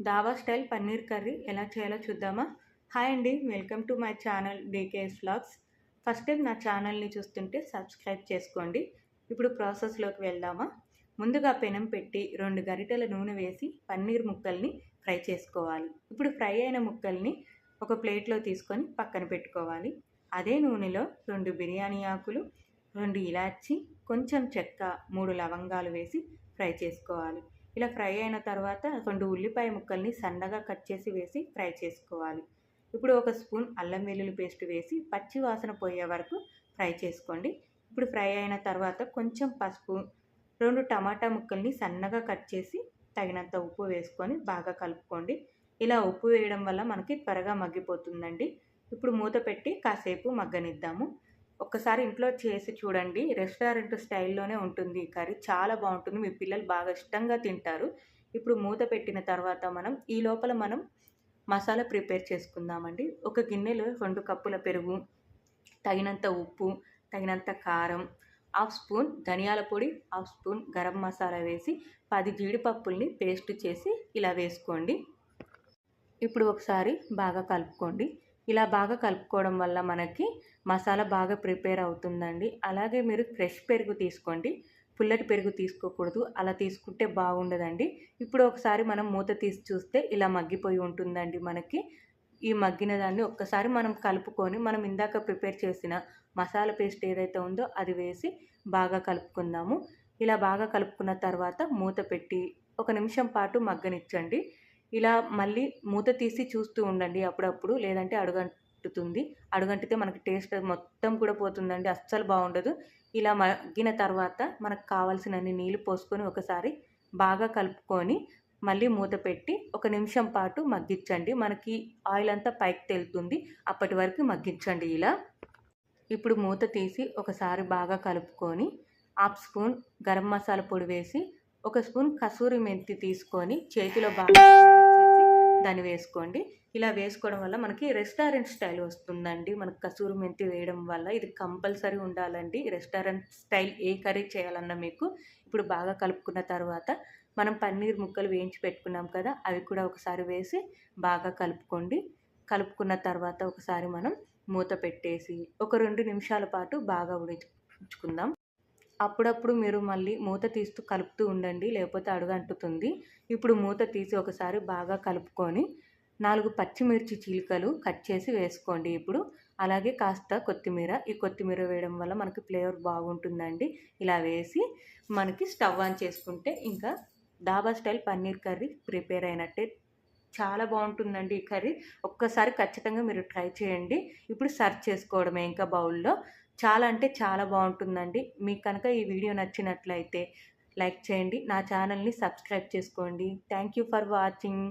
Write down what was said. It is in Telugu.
దాబా స్టైల్ పన్నీర్ కర్రీ ఎలా చేయాలో చూద్దామా? హాయ్ అండి, welcome to my channel DKS vlogs. First time నా ఛానల్ని చూస్తుంటే సబ్స్క్రైబ్ చేసుకోండి. ఇప్పుడు ప్రాసెస్లోకి వెళ్దామా? ముందుగా పెనం పెట్టి 2 గరిటెల నూనె వేసి పన్నీర్ ముక్కల్ని ఫ్రై చేసుకోవాలి. ఇప్పుడు ఫ్రై అయిన ముక్కల్ని ఒక ప్లేట్లో తీసుకొని పక్కన పెట్టుకోవాలి. అదే నూనెలో 2 బిర్యానీ ఆకులు, 2 ఇలాచి, కొంచెం చెక్క, 3 లవంగాలు వేసి ఫ్రై చేసుకోవాలి. ఇలా ఫ్రై అయిన తర్వాత 2 ఉల్లిపాయ ముక్కల్ని సన్నగా కట్ చేసి వేసి ఫ్రై చేసుకోవాలి. ఇప్పుడు 1 స్పూన్ అల్లం వెల్లుల్లి పేస్ట్ వేసి పచ్చి వాసన పోయే వరకు ఫ్రై చేసుకోండి. ఇప్పుడు ఫ్రై అయిన తర్వాత కొంచెం పసుపు, 2 టమాటా ముక్కల్ని సన్నగా కట్ చేసి తగినంత ఉప్పు వేసుకొని బాగా కలుపుకోండి. ఇలా ఉప్పు వేయడం వల్ల మనకి త్వరగా మగ్గిపోతుందండి. ఇప్పుడు మూత పెట్టి కాసేపు మగ్గనిద్దాము. ఒక్కసారి ఇంట్లో చేసి చూడండి, రెస్టారెంట్ స్టైల్లోనే ఉంటుంది ఈ కర్రీ. చాలా బాగుంటుంది, మీ పిల్లలు బాగా ఇష్టంగా తింటారు. ఇప్పుడు మూత పెట్టిన తర్వాత ఈ లోపల మనం మసాలా ప్రిపేర్ చేసుకుందామండి. ఒక గిన్నెలో 2 కప్పుల పెరుగు, తగినంత ఉప్పు, తగినంత కారం, 1/2 స్పూన్ ధనియాల పొడి, 1/2 స్పూన్ గరం మసాలా వేసి 10 జీడిపప్పుల్ని పేస్ట్ చేసి ఇలా వేసుకోండి. ఇప్పుడు ఒకసారి బాగా కలుపుకోండి. ఇలా బాగా కలుపుకోవడం వల్ల మనకి మసాలా బాగా ప్రిపేర్ అవుతుందండి. అలాగే మీరు ఫ్రెష్ పెరుగు తీసుకోండి, పుల్లటి పెరుగు తీసుకోకూడదు. అలా తీసుకుంటే బాగుండదండి. ఇప్పుడు ఒకసారి మనం మూత తీసి చూస్తే ఇలా మగ్గిపోయి ఉంటుందండి. మనకి ఈ మగ్గిన దాన్ని ఒక్కసారి మనం కలుపుకొని మనం ఇందాక ప్రిపేర్ చేసిన మసాలా పేస్ట్ ఏదైతే ఉందో అది వేసి బాగా కలుపుకుందాము. ఇలా బాగా కలుపుకున్న తర్వాత మూత పెట్టి 1 నిమిషం పాటు మగ్గనిచ్చండి. ఇలా మళ్ళీ మూత తీసి చూస్తూ ఉండండి అప్పుడప్పుడు, లేదంటే అడుగంటుతుంది. అడుగంటితే మనకి టేస్ట్ మొత్తం కూడా పోతుందండి, అస్సలు బాగుండదు. ఇలా మగ్గిన తర్వాత మనకు కావాల్సినన్ని నీళ్ళు పోసుకొని ఒకసారి బాగా కలుపుకొని మళ్ళీ మూత పెట్టి 1 నిమిషం పాటు మగ్గించండి. మనకి ఆయిల్ అంతా పైకి తేలుతుంది, అప్పటి వరకు మగ్గించండి ఇలా. ఇప్పుడు మూత తీసి ఒకసారి బాగా కలుపుకొని 1/2 స్పూన్ గరం మసాలా పొడి వేసి 1 స్పూన్ కసూరి మెంతి తీసుకొని చేతిలో బాగా దాన్ని వేసుకోండి. ఇలా వేసుకోవడం వల్ల మనకి రెస్టారెంట్ స్టైల్ వస్తుందండి. మనకు కసూరి మెంతి వేయడం వల్ల ఇది కంపల్సరీ ఉండాలండి రెస్టారెంట్ స్టైల్ ఏ కర్రీ చేయాలన్నా మీకు. ఇప్పుడు బాగా కలుపుకున్న తర్వాత మనం పన్నీర్ ముక్కలు వేయించి పెట్టుకున్నాం కదా, అవి కూడా ఒకసారి వేసి బాగా కలుపుకోండి. కలుపుకున్న తర్వాత ఒకసారి మనం మూత పెట్టేసి 2 నిమిషాల పాటు బాగా ఉడికించుకుందాం. అప్పుడప్పుడు మీరు మళ్ళీ మూత తీస్తూ కలుపుతూ ఉండండి, లేకపోతే అడుగు అంటుతుంది. ఇప్పుడు మూత తీసి ఒకసారి బాగా కలుపుకొని 4 పచ్చిమిర్చి చీలికలు కట్ చేసి వేసుకోండి ఇప్పుడు. అలాగే కాస్త కొత్తిమీర, ఈ కొత్తిమీర వేయడం వల్ల మనకి ఫ్లేవర్ బాగుంటుందండి. ఇలా వేసి మనకి స్టవ్ ఆన్ చేసుకుంటే ఇంకా డాబా స్టైల్ పన్నీర్ కర్రీ ప్రిపేర్ అయినట్టే. చాలా బాగుంటుందండి ఈ కర్రీ. ఒక్కసారి ఖచ్చితంగా మీరు ట్రై చేయండి. ఇప్పుడు సర్వ్ చేసుకోవడమే ఇంకా బౌల్లో. చాలా అంటే చాలా బాగుంటుందండి. మీకు కనుక ఈ వీడియో నచ్చినట్లయితే లైక్ చేయండి, నా ఛానల్ని సబ్స్క్రైబ్ చేసుకోండి. Thank you for watching.